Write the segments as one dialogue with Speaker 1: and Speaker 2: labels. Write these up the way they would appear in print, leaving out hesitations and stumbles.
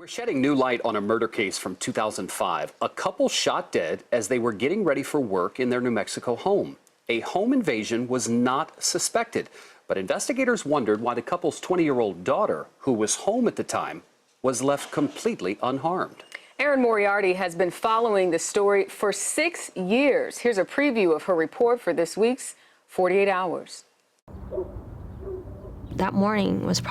Speaker 1: We're shedding new light on a murder case from 2005. A couple shot dead as they were getting ready for work in their New Mexico home. A home invasion was not suspected, but investigators wondered why the couple's 20-year-old daughter, who was home at the time, was left completely unharmed.
Speaker 2: Erin Moriarty has been following the story for 6 years. Here's a preview of her report for this week's 48 Hours.
Speaker 3: That morning was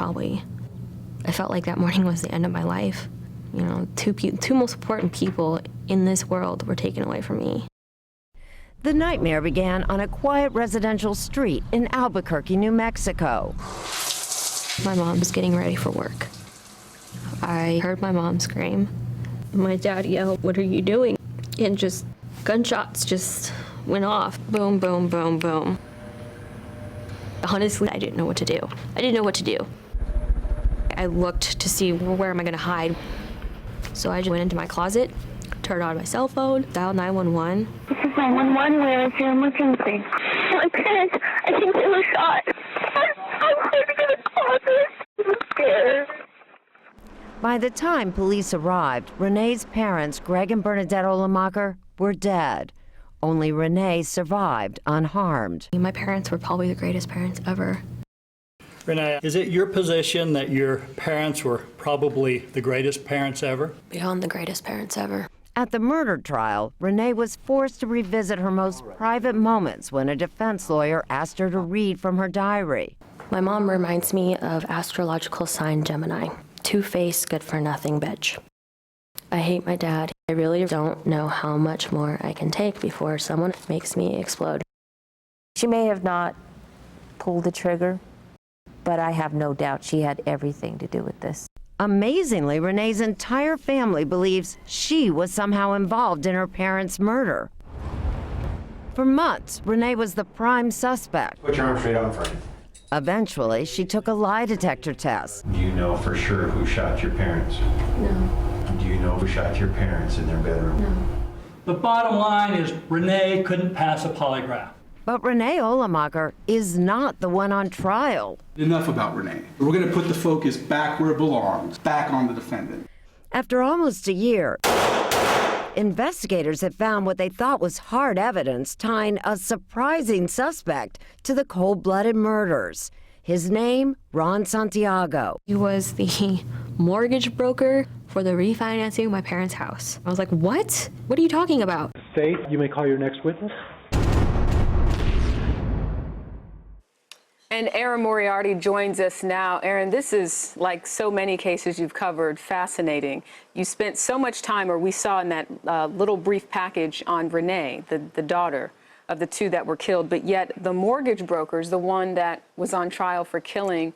Speaker 3: I felt like that morning was the end of my life. You know, two most important people in this world were taken away from me.
Speaker 4: The nightmare began on a quiet residential street in Albuquerque, New Mexico.
Speaker 3: My mom was getting ready for work. I heard my mom scream. My dad yelled, "What are you doing?" And just gunshots just went off. Boom, boom, boom, boom. Honestly, I didn't know what to do. I looked to see where am I going to hide. So I just went into my closet, turned on my cell phone, dialed 911.
Speaker 5: This is 911. Where is your emergency? My parents, I think they were shot. I'm hiding in the closet. I'm scared.
Speaker 4: By the time police arrived, Renee's parents, Greg and Bernadette Olamacher, were dead. Only Renee survived unharmed.
Speaker 3: My parents were probably the greatest parents ever.
Speaker 6: Renee, is it your position that your parents were probably the greatest parents ever?
Speaker 3: Beyond the greatest parents ever.
Speaker 4: At the murder trial, Renee was forced to revisit her most private moments when a defense lawyer asked her to read from her diary.
Speaker 3: My mom reminds me of astrological sign Gemini. Two-faced, good-for-nothing bitch. I hate my dad. I really don't know how much more I can take before someone makes me explode.
Speaker 7: She may have not pulled the trigger, but I have no doubt she had everything to do with this.
Speaker 4: Amazingly, Renee's entire family believes she was somehow involved in her parents' murder. For months, Renee was the prime suspect.
Speaker 8: Put your arm straight out in front.
Speaker 4: Eventually, she took a lie detector test.
Speaker 8: Do you know for sure who shot your parents?
Speaker 3: No.
Speaker 8: Do you know who shot your parents in their bedroom?
Speaker 3: No.
Speaker 6: The bottom line is Renee couldn't pass a polygraph.
Speaker 4: But Renee Olamacher is not the one on trial.
Speaker 9: Enough about Renee. We're going to put the focus back where it belongs, back on the defendant.
Speaker 4: After almost a year, investigators have found what they thought was hard evidence tying a surprising suspect to the cold-blooded murders. His name, Ron Santiago.
Speaker 3: He was the mortgage broker for the refinancing of my parents' house. I was like, what? What are you talking about?
Speaker 10: Faith, you may call your next witness.
Speaker 2: And Erin Moriarty joins us now. Erin, this is, like so many cases you've covered, fascinating. You spent so much time, or we saw in that little brief package on Renee, the daughter of the two that were killed, but yet the mortgage broker is the one that was on trial for killing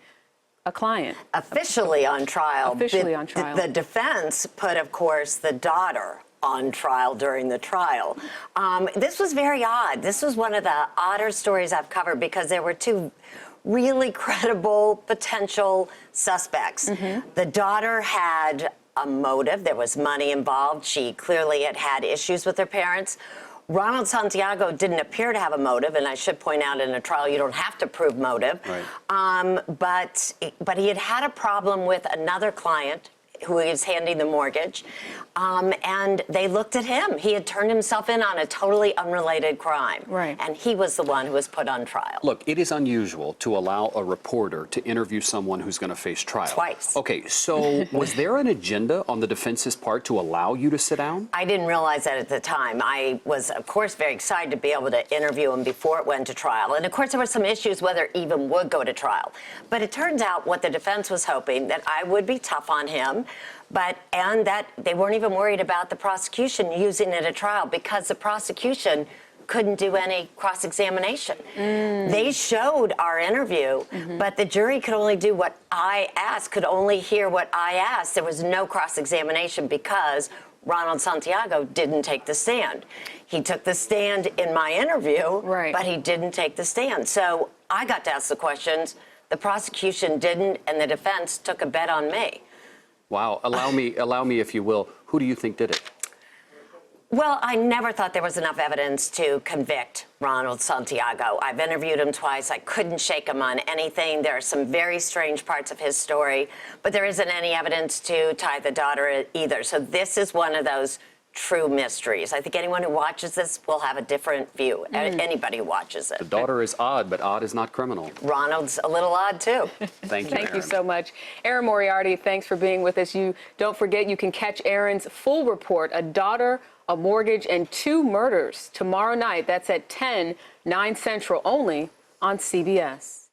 Speaker 2: a client.
Speaker 11: Officially on trial.
Speaker 2: Officially on trial.
Speaker 11: The defense put, of course, the daughter on trial during the trial. This was very odd. This was one of the odder stories I've covered because there were two really credible potential suspects. The daughter had a motive. There was money involved. She clearly had had issues with her parents. Ronald Santiago didn't appear to have a motive, and I should point out in a trial you don't have to prove motive. Right. But he had had a problem with another client who he was handing the mortgage, and they looked at him. He had turned himself in on a totally unrelated crime.
Speaker 2: Right.
Speaker 11: And he was the one who was put on trial.
Speaker 1: Look, it is unusual to allow a reporter to interview someone who's going to face trial.
Speaker 11: Twice.
Speaker 1: Okay, so was there an agenda on the defense's part to allow you to sit down?
Speaker 11: I didn't realize that at the time. I was, of course, very excited to be able to interview him before it went to trial. And, of course, there were some issues whether it even would go to trial. But it turns out what the defense was hoping, that I would be tough on him, and that they weren't even worried about the prosecution using it at trial because the prosecution couldn't do any cross-examination. They showed our interview, but the jury could only do what I asked, could only hear what I asked. There was no cross-examination because Ronald Santiago didn't take the stand. He took the stand in my interview, but he didn't take the stand. So I got to ask the questions. The prosecution didn't, and the defense took a bet on me.
Speaker 1: Wow. Allow me, if you will. Who do you think did it?
Speaker 11: Well, I never thought there was enough evidence to convict Ronald Santiago. I've interviewed him twice. I couldn't shake him on anything. There are some very strange parts of his story, but there isn't any evidence to tie the daughter either. So this is one of those true mysteries. I think anyone who watches this will have a different view. Anybody who watches it.
Speaker 1: The daughter is odd, but odd is not criminal.
Speaker 11: Ronald's a little odd, too.
Speaker 1: Thank you,
Speaker 2: Thank you
Speaker 1: Erin.
Speaker 2: so much. Erin Moriarty, thanks for being with us. You don't forget, you can catch Erin's full report, A Daughter, a Mortgage, and 2 Murders, tomorrow night. That's at 10, 9 Central, only on CBS.